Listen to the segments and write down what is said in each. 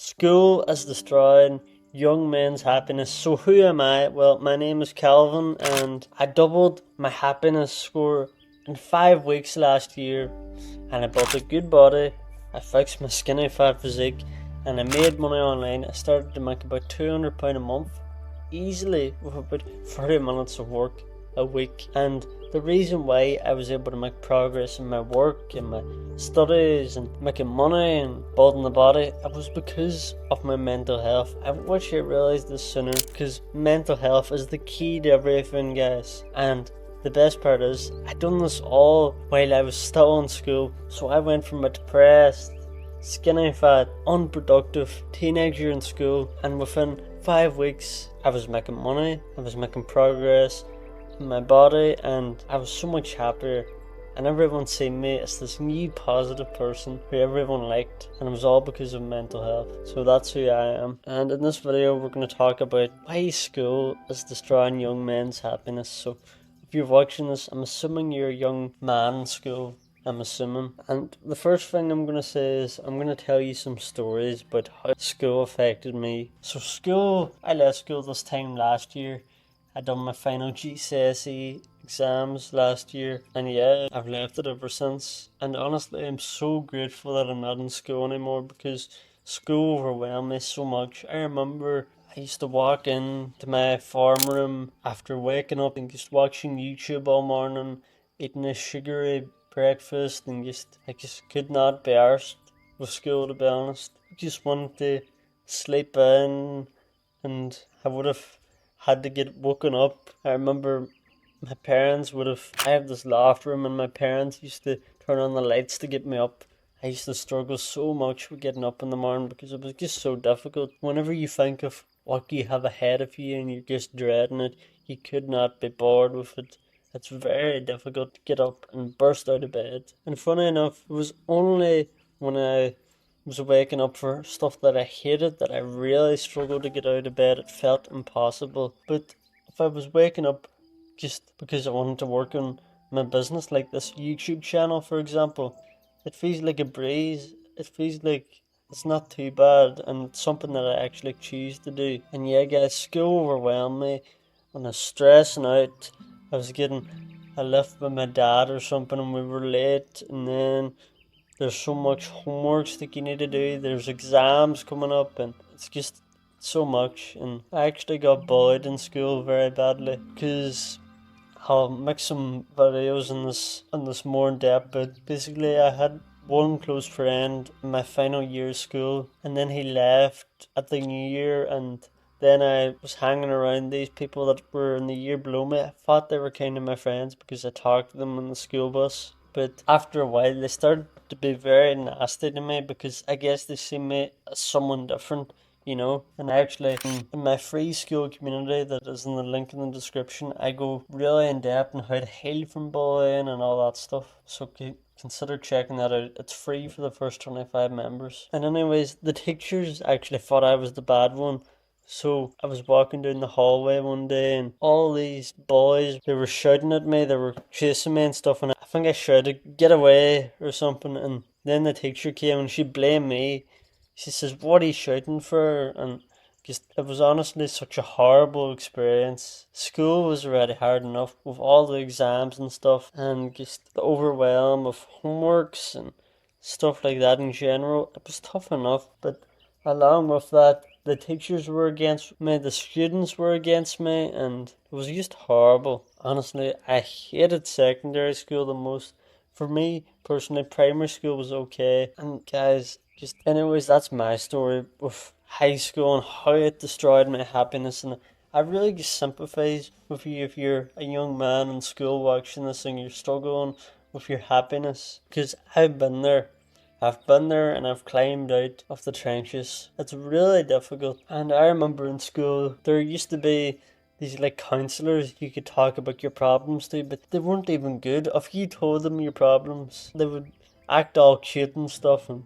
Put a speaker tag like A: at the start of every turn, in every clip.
A: School is destroying young men's happiness. So who am I? Well, my name is Calvin, and I doubled my happiness score in 5 weeks last year. And I built a good body, I fixed my skinny fat physique, and I made money online. I started to make about £200 a month, easily, with about 30 minutes of work a week. And the reason why I was able to make progress in my work and my studies and making money and building the body, it was because of my mental health. I wish I realised this sooner, because mental health is the key to everything, guys. And the best part is, I done this all while I was still in school. So I went from a depressed, skinny fat, unproductive teenager in school, and within 5 weeks I was making money, I was making progress in my body, and I was so much happier. And everyone seen me as this new positive person who everyone liked, and it was all because of mental health. So that's who I am. And in this video we're going to talk about why school is destroying young men's happiness. So if you're watching this, I'm assuming you're a young man in school. I'm assuming. And the first thing I'm going to say is I'm going to tell you some stories about how school affected me. So I left school this time last year. I done my final GCSE exams last year, and yeah, I've left it ever since. And honestly, I'm so grateful that I'm not in school anymore, because school overwhelmed me so much. I remember I used to walk into my farm room after waking up and just watching YouTube all morning, eating a sugary breakfast, and I just could not be arsed with school, to be honest. I just wanted to sleep in, and I would have had to get woken up. I remember I have this loft room, and my parents used to turn on the lights to get me up. I used to struggle so much with getting up in the morning because it was just so difficult. Whenever you think of what you have ahead of you and you're just dreading it, you could not be bored with it. It's very difficult to get up and burst out of bed. And funny enough, it was only when I was waking up for stuff that I hated that I really struggled to get out of bed. It felt impossible. But if I was waking up just because I wanted to work on my business, like this YouTube channel, for example, it feels like a breeze. It feels like it's not too bad, and it's something that I actually choose to do. And yeah, guys, school overwhelmed me. When I was stressing out, I was getting a lift with my dad or something, and we were late, and then there's so much homeworks that you need to do. There's exams coming up, and it's just so much. And I actually got bullied in school very badly, because I'll make some videos on this more in depth, but basically I had one close friend in my final year of school, and then he left at the new year, and then I was hanging around these people that were in the year below me. I thought they were kind of my friends because I talked to them on the school bus. But after a while, they started to be very nasty to me, because I guess they see me as someone different, you know. And actually, in my free school community that is in the link in the description, I go really in depth on how to heal from bullying and all that stuff. So consider checking that out. It's free for the first 25 members. And anyways, the teachers actually thought I was the bad one. So I was walking down the hallway one day, and all these boys, they were shouting at me, they were chasing me and stuff, and I think I shouted, "Get away," or something. And then the teacher came and she blamed me. She says, "What are you shouting for?" And just, it was honestly such a horrible experience. School was already hard enough with all the exams and stuff, and just the overwhelm of homeworks and stuff like that in general. It was tough enough, but along with that, the teachers were against me, the students were against me, and it was just horrible. Honestly, I hated secondary school the most. For me, personally, primary school was okay. And guys, just anyways, that's my story with high school and how it destroyed my happiness. And I really just sympathize with you if you're a young man in school watching this and you're struggling with your happiness, because I've been there. I've been there, and I've climbed out of the trenches. It's really difficult. And I remember in school, there used to be these like counselors you could talk about your problems to, but they weren't even good. If you told them your problems, they would act all cute and stuff and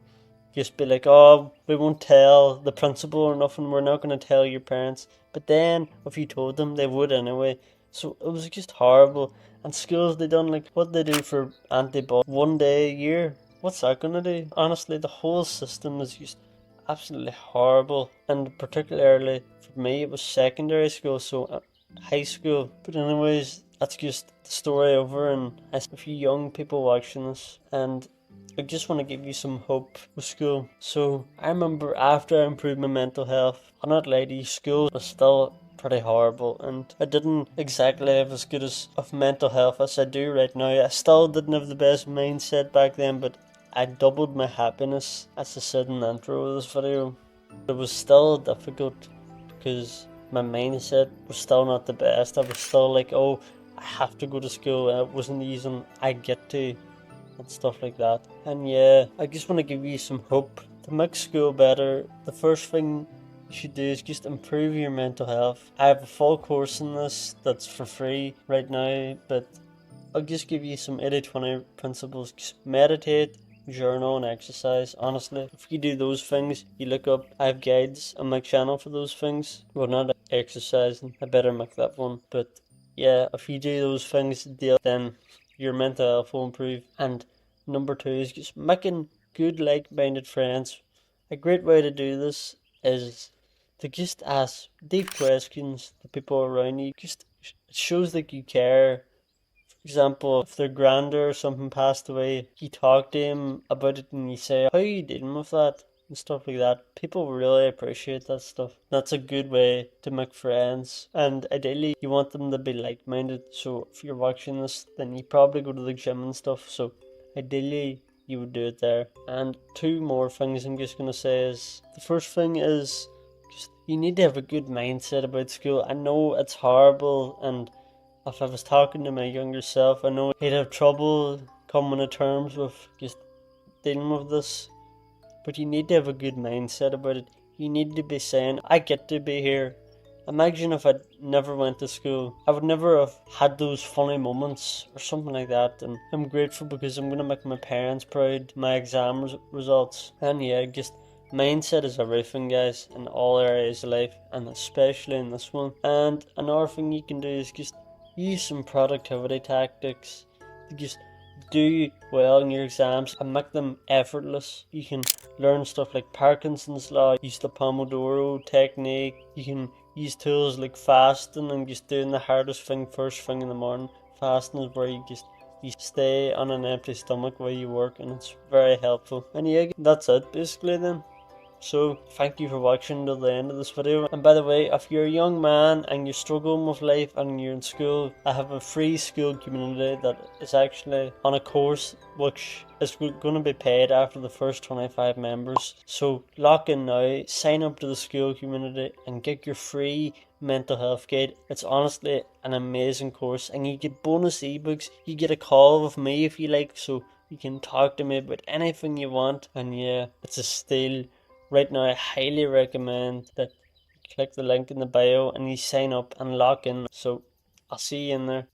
A: just be like, "Oh, we won't tell the principal or nothing, we're not going to tell your parents." But then, if you told them, they would anyway. So it was just horrible. And schools, they done like, what they do for anti-bullying, one day a year. What's that gonna do? Honestly, the whole system is just absolutely horrible, and particularly for me it was secondary school, so high school. But anyways, that's just the story over, and I see a few young people watching this, and I just want to give you some hope with school. So I remember after I improved my mental health, I'm not lie to you, school was still pretty horrible, and I didn't exactly have as good as of mental health as I do right now. I still didn't have the best mindset back then, but I doubled my happiness, as I said in the intro of this video. It was still difficult because my mindset was still not the best. I was still like, oh, I have to go to school, and it wasn't easy. I get to, and stuff like that. And yeah, I just want to give you some hope to make school better. The first thing you should do is just improve your mental health. I have a full course in this that's for free right now, but I'll just give you some 80-20 principles. Just meditate, journal, and exercise. Honestly, if you do those things, you look up, I have guides on my channel for those things. Well, not exercising, I better make that one. But yeah, if you do those things, then your mental health will improve. And number two is just making good, like-minded friends. A great way to do this is to just ask deep questions to people around you. Just it shows that you care. For example, if their granddad or something passed away, you talk to him about it and you say, how are you dealing with that? And stuff like that. People really appreciate that stuff. That's a good way to make friends. And ideally, you want them to be like minded. So if you're watching this, then you probably go to the gym and stuff. So ideally, you would do it there. And two more things I'm just going to say is the first thing is just you need to have a good mindset about school. I know it's horrible, and if I was talking to my younger self, I know he'd have trouble coming to terms with just dealing with this. But you need to have a good mindset about it. You need to be saying, I get to be here. Imagine if I never went to school. I would never have had those funny moments or something like that. And I'm grateful because I'm going to make my parents proud, my exam results. And yeah, just mindset is everything, guys, in all areas of life, and especially in this one. And another thing you can do is just use some productivity tactics to just do well in your exams and make them effortless. You can learn stuff like Parkinson's law, use the Pomodoro technique. You can use tools like fasting and just doing the hardest thing first thing in the morning. Fasting is where you stay on an empty stomach while you work, and it's very helpful. And yeah, that's it basically then. So thank you for watching to the end of this video. And by the way, if you're a young man and you're struggling with life and you're in school, I have a free school community that is actually on a course which is going to be paid after the first 25 members. So lock in now, sign up to the school community and get your free mental health guide. It's honestly an amazing course, and you get bonus ebooks. You get a call with me if you like, so you can talk to me about anything you want. And yeah, it's a steal. Right now, I highly recommend that you click the link in the bio and you sign up and lock in. So I'll see you in there.